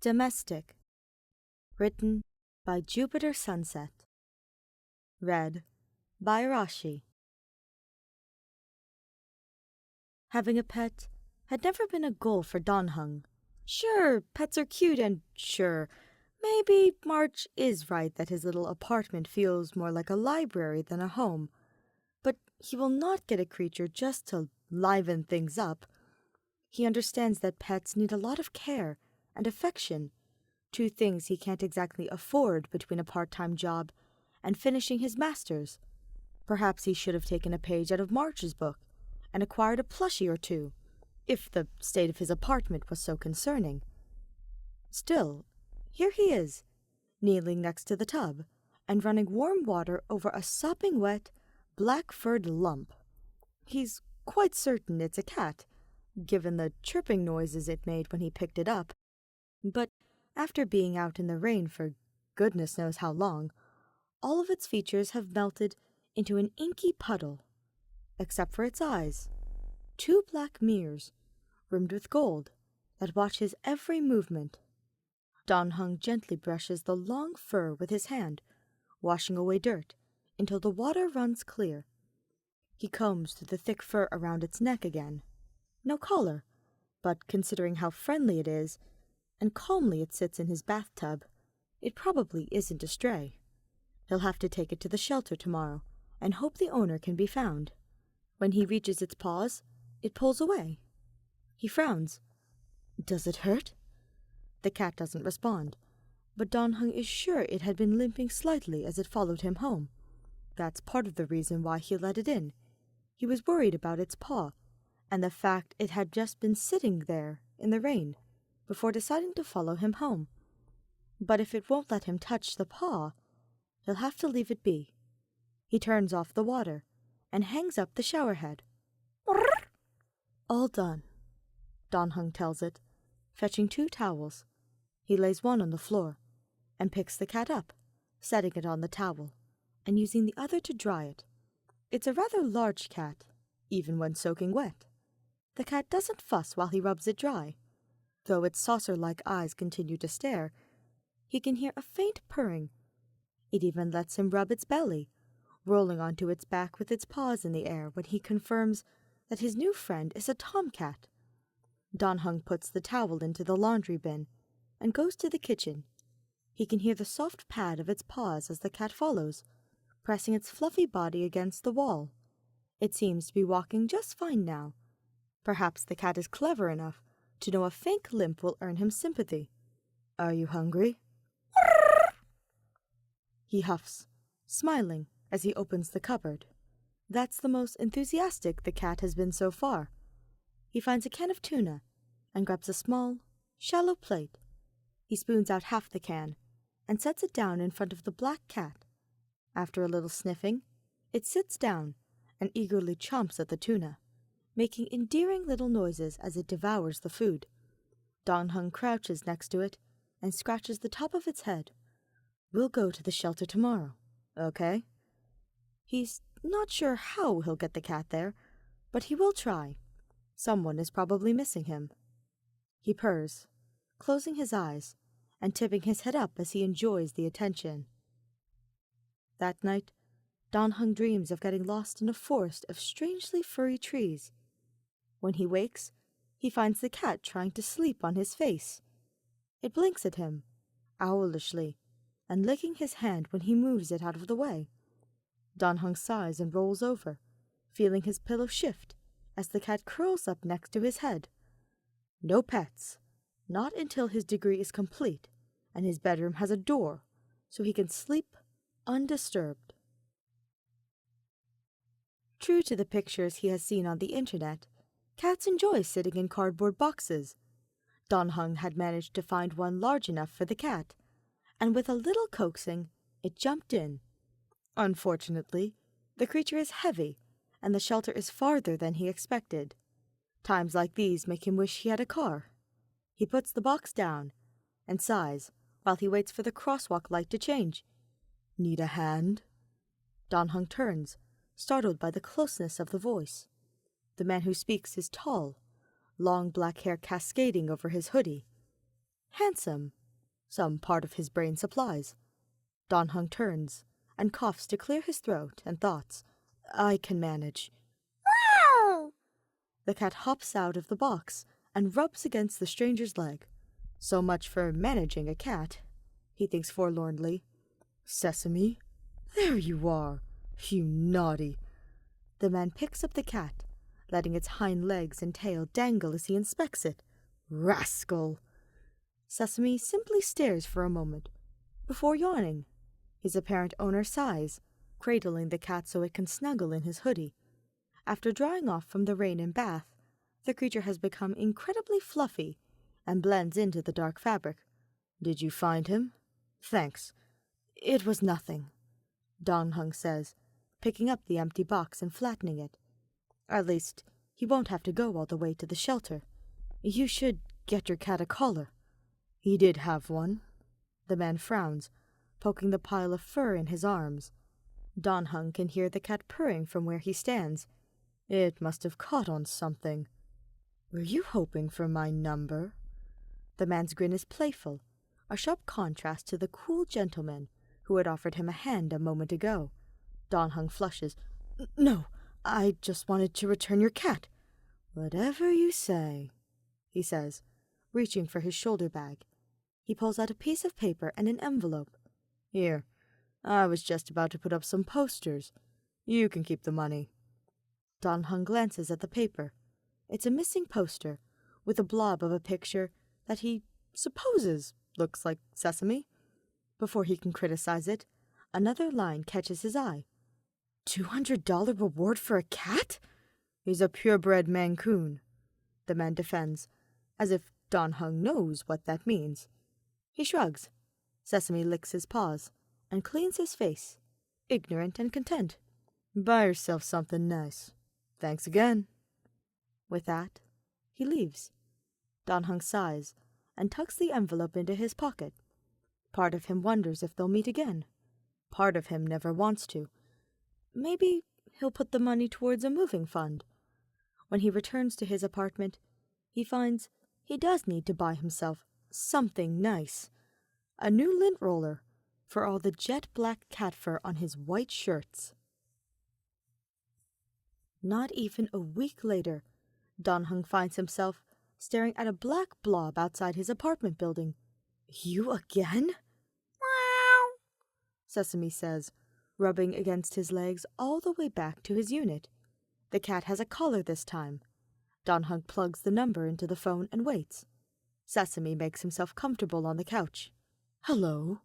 Domestic. Written by Jupiter Sunset. Read by Arashi. Having a pet had never been a goal for Don Heng. Sure, pets are cute, and sure, maybe March is right that his little apartment feels more like a library than a home. But he will not get a creature just to liven things up. He understands that pets need a lot of care and affection, two things he can't exactly afford between a part-time job and finishing his master's. Perhaps he should have taken a page out of March's book and acquired a plushie or two, if the state of his apartment was so concerning. Still, here he is, kneeling next to the tub and running warm water over a sopping wet, black-furred lump. He's quite certain it's a cat, given the chirping noises it made when he picked it up. But after being out in the rain for goodness knows how long, all of its features have melted into an inky puddle, except for its eyes, two black mirrors, rimmed with gold, that watch his every movement. Don Heng gently brushes the long fur with his hand, washing away dirt, until the water runs clear. He combs through the thick fur around its neck again. No collar, but considering how friendly it is, and calmly it sits in his bathtub, it probably isn't a stray. He'll have to take it to the shelter tomorrow, and hope the owner can be found. When he reaches its paws, it pulls away. He frowns. Does it hurt? The cat doesn't respond, but Don Heng is sure it had been limping slightly as it followed him home. That's part of the reason why he let it in. He was worried about its paw, and the fact it had just been sitting there in the rain before deciding to follow him home. But if it won't let him touch the paw, he'll have to leave it be. He turns off the water and hangs up the shower head. All done, Don Heng tells it, fetching two towels. He lays one on the floor and picks the cat up, setting it on the towel and using the other to dry it. It's a rather large cat, even when soaking wet. The cat doesn't fuss while he rubs it dry. Though its saucer-like eyes continue to stare, he can hear a faint purring. It even lets him rub its belly, rolling onto its back with its paws in the air when he confirms that his new friend is a tomcat. Don Heng puts the towel into the laundry bin and goes to the kitchen. He can hear the soft pad of its paws as the cat follows, pressing its fluffy body against the wall. It seems to be walking just fine now. Perhaps the cat is clever enough to know a faint limp will earn him sympathy. Are you hungry? He huffs, smiling as he opens the cupboard. That's the most enthusiastic the cat has been so far. He finds a can of tuna and grabs a small, shallow plate. He spoons out half the can and sets it down in front of the black cat. After a little sniffing, it sits down and eagerly chomps at the tuna, making endearing little noises as it devours the food. Don Heng crouches next to it and scratches the top of its head. We'll go to the shelter tomorrow, okay? He's not sure how he'll get the cat there, but he will try. Someone is probably missing him. He purrs, closing his eyes and tipping his head up as he enjoys the attention. That night, Don Heng dreams of getting lost in a forest of strangely furry trees. When he wakes, he finds the cat trying to sleep on his face. It blinks at him, owlishly, and licking his hand when he moves it out of the way. Don Heng sighs and rolls over, feeling his pillow shift as the cat curls up next to his head. No pets, not until his degree is complete and his bedroom has a door, so he can sleep undisturbed. True to the pictures he has seen on the internet, cats enjoy sitting in cardboard boxes. Don Heng had managed to find one large enough for the cat, and with a little coaxing, it jumped in. Unfortunately, the creature is heavy, and the shelter is farther than he expected. Times like these make him wish he had a car. He puts the box down and sighs while he waits for the crosswalk light to change. Need a hand? Don Heng turns, startled by the closeness of the voice. The man who speaks is tall, long black hair cascading over his hoodie. handsome. Some part of his brain supplies. Don Hung turns and coughs to clear his throat and thoughts. I can manage. Wow! The cat hops out of the box and rubs against the stranger's leg. So much for managing a cat, he thinks forlornly. Sesame, there you are, you naughty. The man picks up the cat, letting its hind legs and tail dangle as he inspects it. Rascal! Sesame simply stares for a moment, before yawning. His apparent owner sighs, cradling the cat so it can snuggle in his hoodie. After drying off from the rain and bath, the creature has become incredibly fluffy and blends into the dark fabric. Did you find him? Thanks. It was nothing, Don Hung says, picking up the empty box and flattening it. At least, he won't have to go all the way to the shelter. You should get your cat a collar. He did have one. The man frowns, poking the pile of fur in his arms. Don Hung can hear the cat purring from where he stands. It must have caught on something. Were you hoping for my number? The man's grin is playful, a sharp contrast to the cool gentleman who had offered him a hand a moment ago. Don Hung flushes. No, I just wanted to return your cat. Whatever you say, he says, reaching for his shoulder bag. He pulls out a piece of paper and an envelope. Here, I was just about to put up some posters. You can keep the money. Don Hung glances at the paper. It's a missing poster, with a blob of a picture that he supposes looks like Sesame. Before he can criticize it, another line catches his eye. $200 reward for a cat? He's a purebred Mancoon, the man defends, as if Don Hung knows what that means. He shrugs. Sesame licks his paws and cleans his face, ignorant and content. Buy yourself something nice. Thanks again. With that, he leaves. Don Hung sighs and tucks the envelope into his pocket. Part of him wonders if they'll meet again. Part of him never wants to. Maybe he'll put the money towards a moving fund. When he returns to his apartment, he finds he does need to buy himself something nice. A new lint roller for all the jet-black cat fur on his white shirts. Not even a week later, Don Hung finds himself staring at a black blob outside his apartment building. You again? Meow, Sesame says, rubbing against his legs all the way back to his unit. The cat has a collar this time. Don Hung plugs the number into the phone and waits. Sesame makes himself comfortable on the couch. Hello.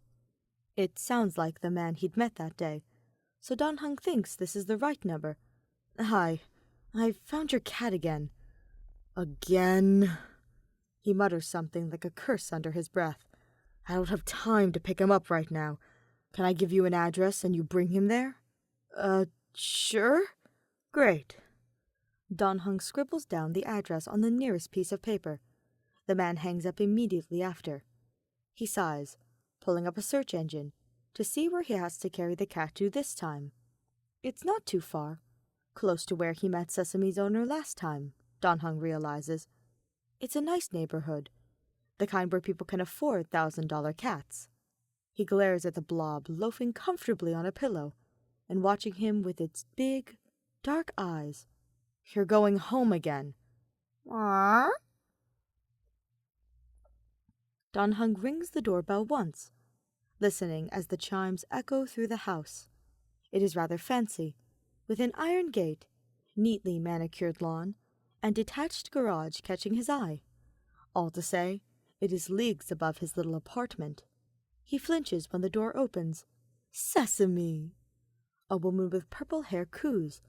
It sounds like the man he'd met that day, so Don Hung thinks this is the right number. Hi, I found your cat again. Again? He mutters something like a curse under his breath. I don't have time to pick him up right now. Can I give you an address and you bring him there? Sure. Great. Don Hung scribbles down the address on the nearest piece of paper. The man hangs up immediately after. He sighs, pulling up a search engine to see where he has to carry the cat to this time. It's not too far, close to where he met Sesame's owner last time, Don Hung realizes. It's a nice neighborhood, the kind where people can afford $1,000 cats. He glares at the blob loafing comfortably on a pillow and watching him with its big, dark eyes. You're going home again. Aww. Don Hung rings the doorbell once, listening as the chimes echo through the house. It is rather fancy, with an iron gate, neatly manicured lawn, and detached garage catching his eye. All to say, it is leagues above his little apartment. He flinches when the door opens. Sesame! A woman with purple hair coos,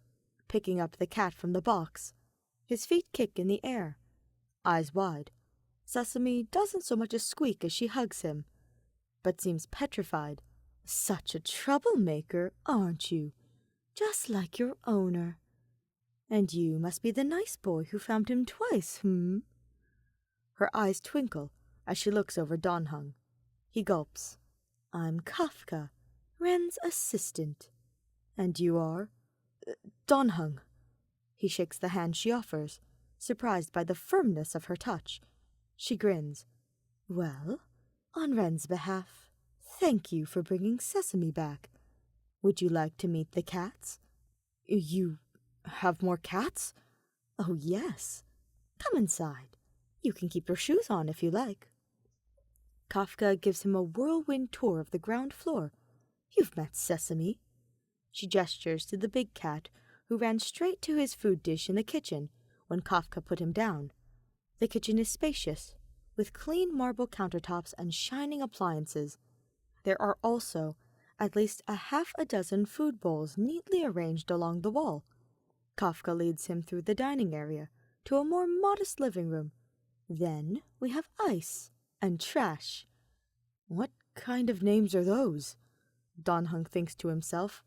picking up the cat from the box. His feet kick in the air. Eyes wide. Sesame doesn't so much as squeak as she hugs him, but seems petrified. Such a troublemaker, aren't you? Just like your owner. And you must be the nice boy who found him twice, Her eyes twinkle as she looks over Don Hung. He gulps. I'm Kafka, Ren's assistant. And you are? Don Hung. He shakes the hand she offers, surprised by the firmness of her touch. She grins. Well, on Wren's behalf, thank you for bringing Sesame back. Would you like to meet the cats? You have more cats? Oh, yes. Come inside. You can keep your shoes on if you like. Kafka gives him a whirlwind tour of the ground floor. You've met Sesame. She gestures to the big cat, who ran straight to his food dish in the kitchen when Kafka put him down. The kitchen is spacious, with clean marble countertops and shining appliances. There are also at least a half a dozen food bowls neatly arranged along the wall. Kafka leads him through the dining area to a more modest living room. Then we have ice and trash. What kind of names are those? Don Hung thinks to himself.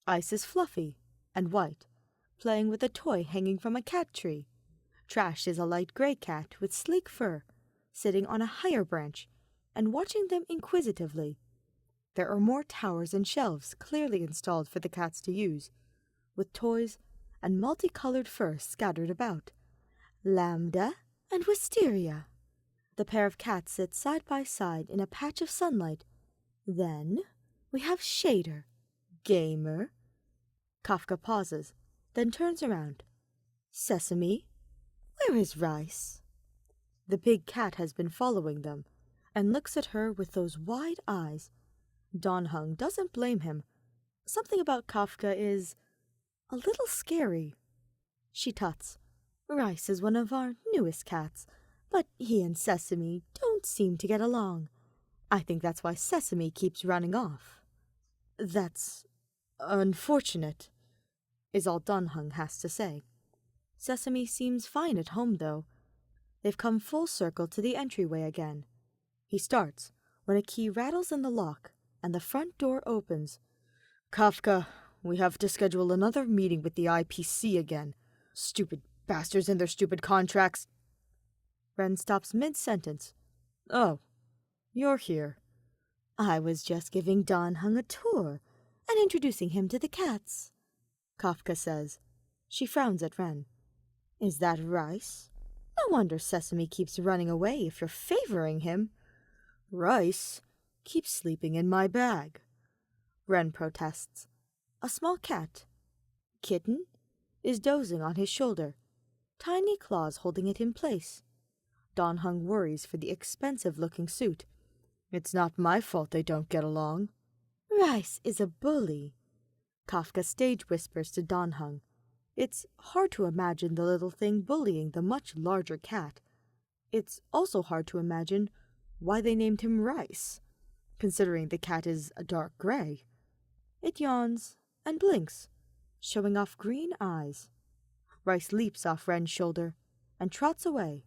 Ice is fluffy and white, playing with a toy hanging from a cat tree. Trash is a light gray cat with sleek fur, sitting on a higher branch and watching them inquisitively. There are more towers and shelves clearly installed for the cats to use, with toys and multicolored fur scattered about. Lambda and Wisteria. The pair of cats sit side by side in a patch of sunlight. Then we have Shader, Gamer. Kafka pauses, then turns around. Sesame, where is Rice? The big cat has been following them and looks at her with those wide eyes. Don Hung doesn't blame him. Something about Kafka is a little scary. She tuts. Rice is one of our newest cats, but he and Sesame don't seem to get along. I think that's why Sesame keeps running off. That's unfortunate, is all Don Hung has to say. Sesame seems fine at home, though. They've come full circle to the entryway again. He starts when a key rattles in the lock and the front door opens. Kafka, we have to schedule another meeting with the IPC again. Stupid bastards and their stupid contracts. Wren stops mid-sentence. Oh, you're here. I was just giving Don Hung a tour and introducing him to the cats, Kafka says. She frowns at Wren. Is that Rice? No wonder Sesame keeps running away if you're favoring him. Rice keeps sleeping in my bag, Wren protests. A small cat, Kitten, is dozing on his shoulder, tiny claws holding it in place. Don Hung worries for the expensive-looking suit. It's not my fault they don't get along. Rice is a bully, Kafka stage whispers to Don Hung. It's hard to imagine the little thing bullying the much larger cat. It's also hard to imagine why they named him Rice, considering the cat is a dark gray. It yawns and blinks, showing off green eyes. Rice leaps off Wren's shoulder and trots away.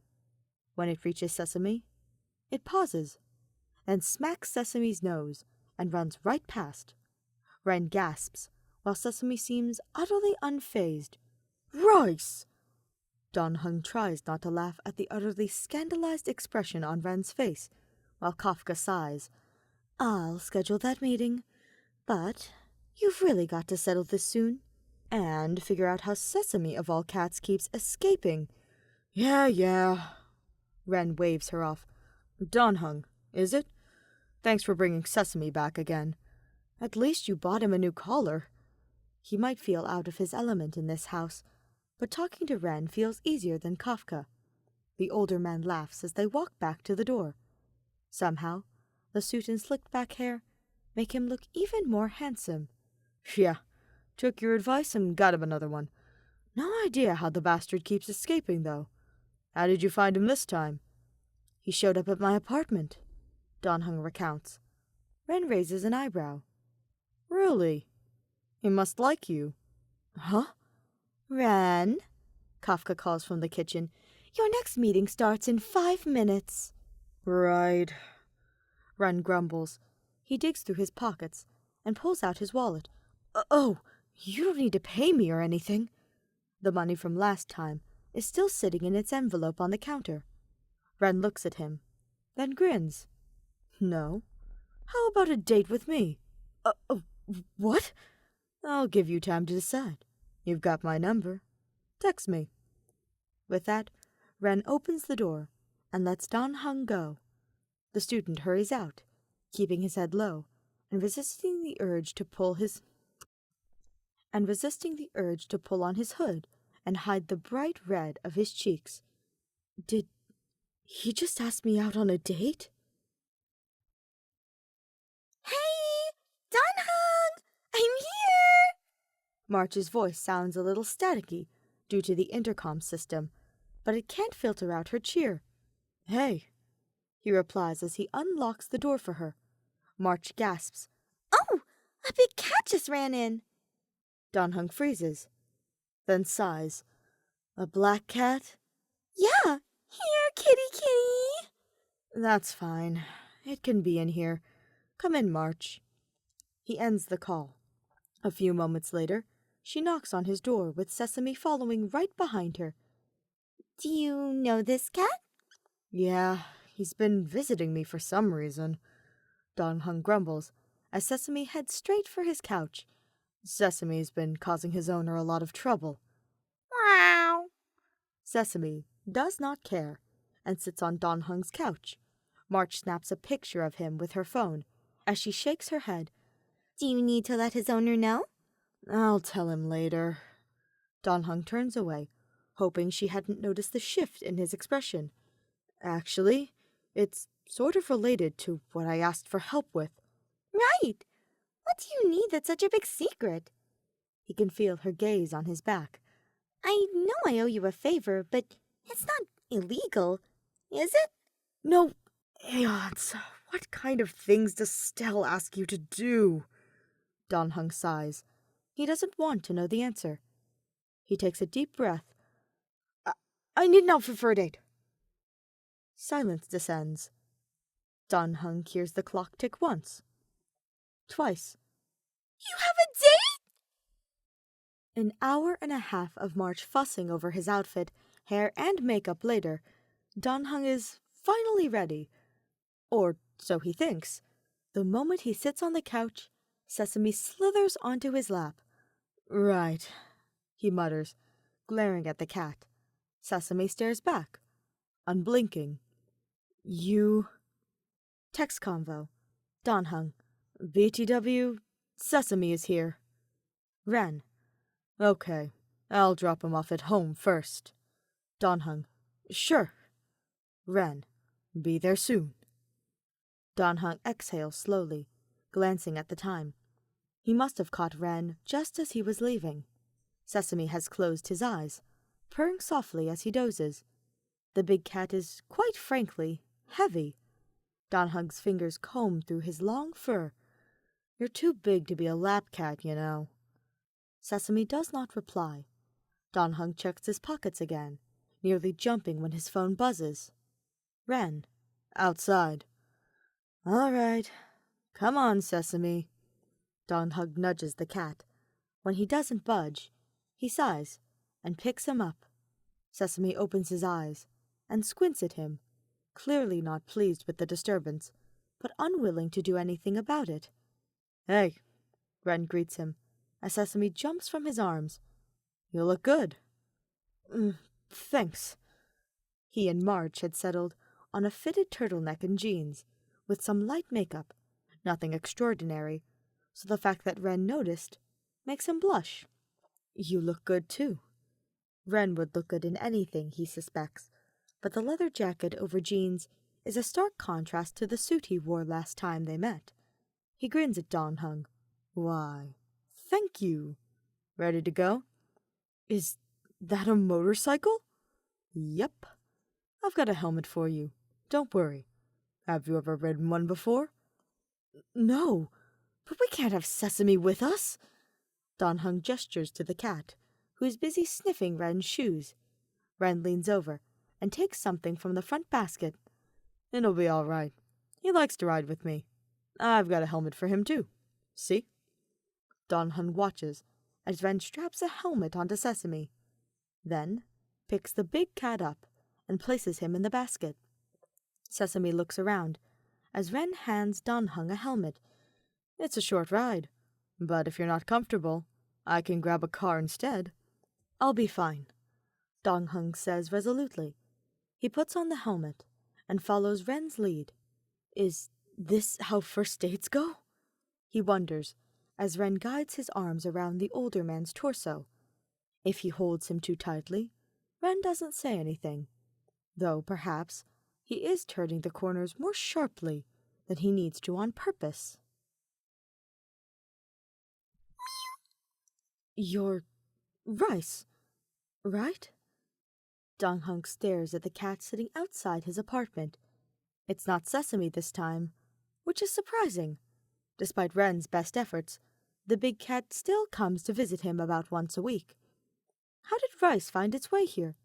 When it reaches Sesame, it pauses, then smacks Sesame's nose and runs right past. Wren gasps, while Sesame seems utterly unfazed. Rice! Don Hung tries not to laugh at the utterly scandalized expression on Wren's face, while Kafka sighs. I'll schedule that meeting, but you've really got to settle this soon, and figure out how Sesame of all cats keeps escaping. Yeah, Wren waves her off. Don Hung, is it? Thanks for bringing Sesame back again. At least you bought him a new collar. He might feel out of his element in this house, but talking to Wren feels easier than Kafka. The older man laughs as they walk back to the door. Somehow, the suit and slicked back hair make him look even more handsome. Yeah, took your advice and got him another one. No idea how the bastard keeps escaping, though. How did you find him this time? He showed up at my apartment, Don Hung recounts. Wren raises an eyebrow. Really? He must like you. Huh? Wren, Kafka calls from the kitchen. Your next meeting starts in 5 minutes. Right. Wren grumbles. He digs through his pockets and pulls out his wallet. Oh, you don't need to pay me or anything. The money from last time is still sitting in its envelope on the counter. Wren looks at him, then grins. No. How about a date with me? What? I'll give you time to decide. You've got my number. Text me. With that, Wren opens the door and lets Don Hung go. The student hurries out, keeping his head low, and resisting the urge to pull on his hood and hide the bright red of his cheeks. Did he just ask me out on a date? Hey, Heng! I'm here! March's voice sounds a little staticky due to the intercom system, but it can't filter out her cheer. Hey, he replies as he unlocks the door for her. March gasps. Oh, a big cat just ran in. Heng freezes, then sighs. A black cat? Yeah, here, kitty. That's fine. It can be in here. Come in, March. He ends the call. A few moments later, she knocks on his door with Sesame following right behind her. Do you know this cat? Yeah, he's been visiting me for some reason. Heng grumbles as Sesame heads straight for his couch. Sesame's been causing his owner a lot of trouble. Wow. Sesame does not care and sits on Heng's couch. March snaps a picture of him with her phone as she shakes her head. Do you need to let his owner know? I'll tell him later. Heng turns away, hoping she hadn't noticed the shift in his expression. Actually, it's sort of related to what I asked for help with. Right. What do you need that's such a big secret? He can feel her gaze on his back. I know I owe you a favor, but it's not illegal, is it? No, Aeons, what kind of things does Stell ask you to do? Heng sighs. He doesn't want to know the answer. He takes a deep breath. I need an outfit for a date. Silence descends. Heng hears the clock tick once. Twice. You have a date? An hour and a half of March fussing over his outfit, hair, and makeup later, Heng is finally ready. Or so he thinks. The moment he sits on the couch, Sesame slithers onto his lap. Right, he mutters, glaring at the cat. Sesame stares back, unblinking. You... Text convo. Heng. BTW, Sesame is here. Ren. Okay, I'll drop him off at home first. Heng. Sure. Ren. Be there soon. Heng exhales slowly, glancing at the time. He must have caught Ren just as he was leaving. Sesame has closed his eyes, purring softly as he dozes. The big cat is, quite frankly, heavy. Heng's fingers comb through his long fur. You're too big to be a lap cat, you know. Sesame does not reply. Heng checks his pockets again, nearly jumping when his phone buzzes. Ren. Outside. All right. Come on, Sesame. Heng nudges the cat. When he doesn't budge, he sighs and picks him up. Sesame opens his eyes and squints at him, clearly not pleased with the disturbance, but unwilling to do anything about it. Hey, Ren greets him, as Sesame jumps from his arms. You look good. Thanks. He and March had settled on a fitted turtleneck and jeans, with some light makeup, nothing extraordinary, so the fact that Ren noticed makes him blush. You look good, too. Ren would look good in anything, he suspects, but the leather jacket over jeans is a stark contrast to the suit he wore last time they met. He grins at Heng. Why, thank you. Ready to go? Is that a motorcycle? Yep. I've got a helmet for you. Don't worry. Have you ever ridden one before? No, but we can't have Sesame with us. Heng gestures to the cat, who is busy sniffing Ren's shoes. Ren leans over and takes something from the front basket. It'll be all right. He likes to ride with me. I've got a helmet for him, too. See? Heng watches as Ren straps a helmet onto Sesame, then picks the big cat up and places him in the basket. Sesame looks around as Ren hands Heng a helmet. It's a short ride, but if you're not comfortable, I can grab a car instead. I'll be fine, Heng says resolutely. He puts on the helmet and follows Ren's lead. Is this how first dates go? He wonders, as Ren guides his arms around the older man's torso. If he holds him too tightly, Ren doesn't say anything, though perhaps he is turning the corners more sharply than he needs to on purpose. You're Rice, right? Dong Hung stares at the cat sitting outside his apartment. It's not Sesame this time, which is surprising. Despite Ren's best efforts, the big cat still comes to visit him about once a week. How did Rice find its way here?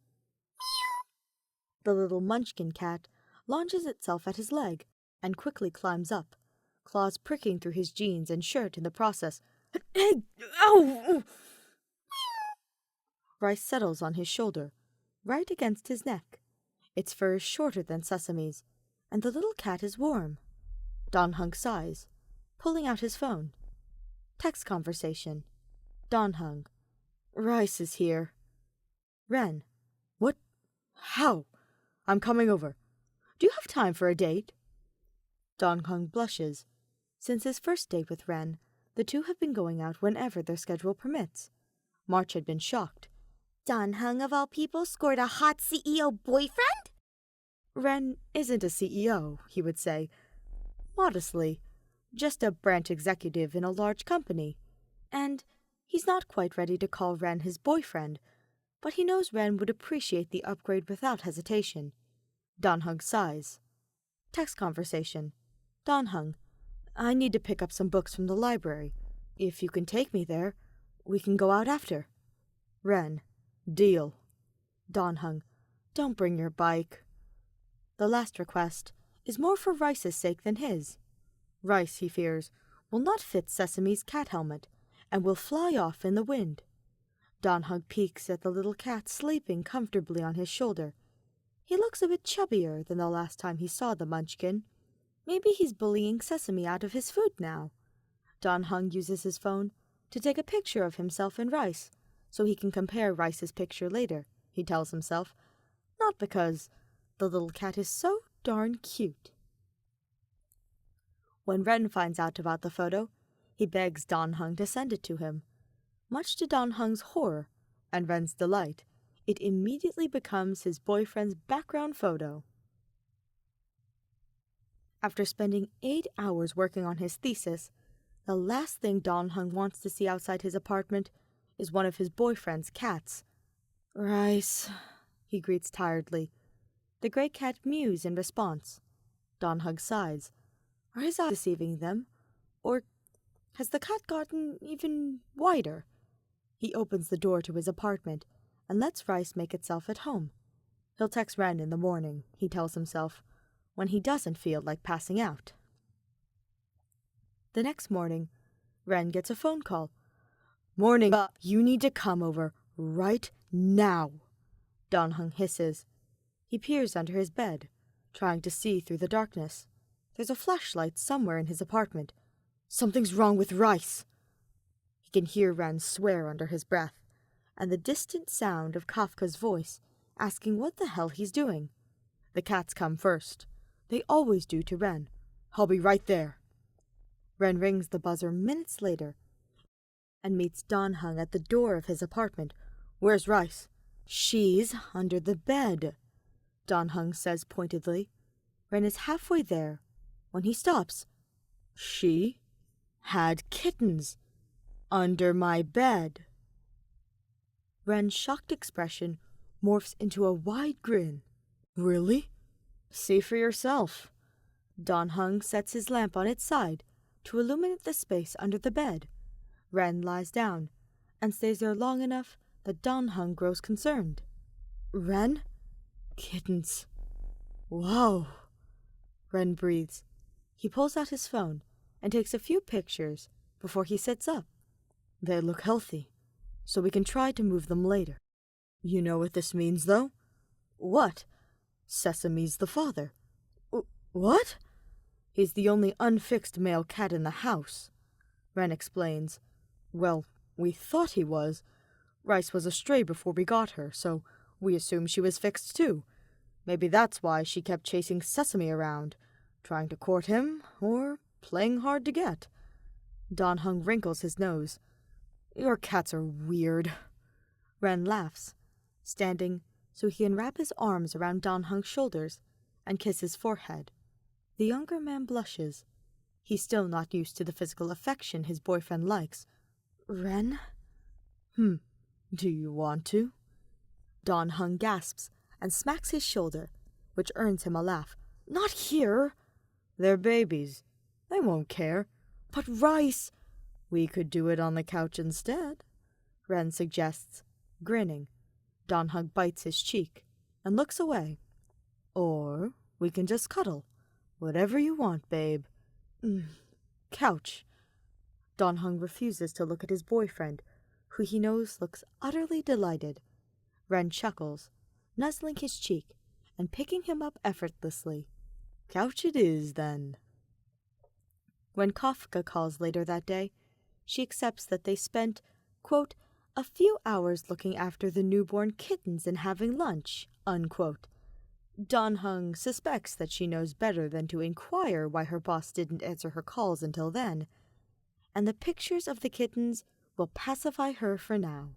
The little munchkin cat launches itself at his leg and quickly climbs up, claws pricking through his jeans and shirt in the process. Hey! Ow! Rice settles on his shoulder, right against his neck. Its fur is shorter than Sesame's, and the little cat is warm. Don Hung sighs, pulling out his phone. Text conversation. Don Hung. Rice is here. Ren. What? How? I'm coming over. Do you have time for a date? Don Hung blushes. Since his first date with Ren, the two have been going out whenever their schedule permits. March had been shocked. Don Hung, of all people, scored a hot CEO boyfriend? Ren isn't a CEO, he would say, modestly, just a branch executive in a large company. And he's not quite ready to call Ren his boyfriend, but he knows Ren would appreciate the upgrade without hesitation. Don Hung sighs. Text conversation. Don Hung. I need to pick up some books from the library. If you can take me there, we can go out after. Ren. Deal. Don Hung. Don't bring your bike. The last request is more for Rice's sake than his. Rice, he fears, will not fit Sesame's cat helmet and will fly off in the wind. Don Hung peeks at the little cat sleeping comfortably on his shoulder. He looks a bit chubbier than the last time he saw the munchkin. Maybe he's bullying Sesame out of his food now. Don Hung uses his phone to take a picture of himself and Rice, so he can compare Rice's picture later, he tells himself, not because the little cat is so darn cute. When Ren finds out about the photo, he begs Don Hung to send it to him. Much to Don Hung's horror and Ren's delight, it immediately becomes his boyfriend's background photo. After spending 8 hours working on his thesis, the last thing Don Hung wants to see outside his apartment is one of his boyfriend's cats. Rice, he greets tiredly. The gray cat mews in response. Don Hung sighs. Are his eyes deceiving them? Or has the cat gotten even wider? He opens the door to his apartment and lets Rice make itself at home. He'll text Ren in the morning, he tells himself, when he doesn't feel like passing out. The next morning, Ren gets a phone call. Morning, you need to come over right now, Don Hung hisses. He peers under his bed, trying to see through the darkness. There's a flashlight somewhere in his apartment. Something's wrong with Rice. He can hear Ren swear under his breath, and the distant sound of Kafka's voice asking what the hell he's doing. The cats come first. They always do to Ren. I'll be right there. Ren rings the buzzer minutes later and meets Don Hung at the door of his apartment. Where's Rice? She's under the bed, Don Hung says pointedly. Ren is halfway there when he stops. She had kittens under my bed. Ren's shocked expression morphs into a wide grin. Really? See for yourself. Don Hung sets his lamp on its side to illuminate the space under the bed. Ren lies down and stays there long enough that Don Hung grows concerned. Ren? Kittens. Whoa. Ren breathes. He pulls out his phone and takes a few pictures before he sits up. They look healthy, so we can try to move them later. You know what this means, though? What? Sesame's the father. What? He's the only unfixed male cat in the house, Ren explains. Well, we thought he was. Rice was a stray before we got her, so we assumed she was fixed too. Maybe that's why she kept chasing Sesame around, Trying to court him, or playing hard to get? Don Heng wrinkles his nose. Your cats are weird. Ren laughs, standing so he can wrap his arms around Don Heng's shoulders and kiss his forehead. The younger man blushes. He's still not used to the physical affection his boyfriend likes. Ren? Do you want to? Don Heng gasps and smacks his shoulder, which earns him a laugh. Not here! They're babies. They won't care. But Rice! We could do it on the couch instead, Ren suggests, grinning. Don Heng bites his cheek and looks away. Or we can just cuddle. Whatever you want, babe. Couch. Don Heng refuses to look at his boyfriend, who he knows looks utterly delighted. Ren chuckles, nuzzling his cheek and picking him up effortlessly. Couch it is, then. When Kafka calls later that day, she accepts that they spent, quote, a few hours looking after the newborn kittens and having lunch, unquote. Don Heng suspects that she knows better than to inquire why her boss didn't answer her calls until then, and the pictures of the kittens will pacify her for now.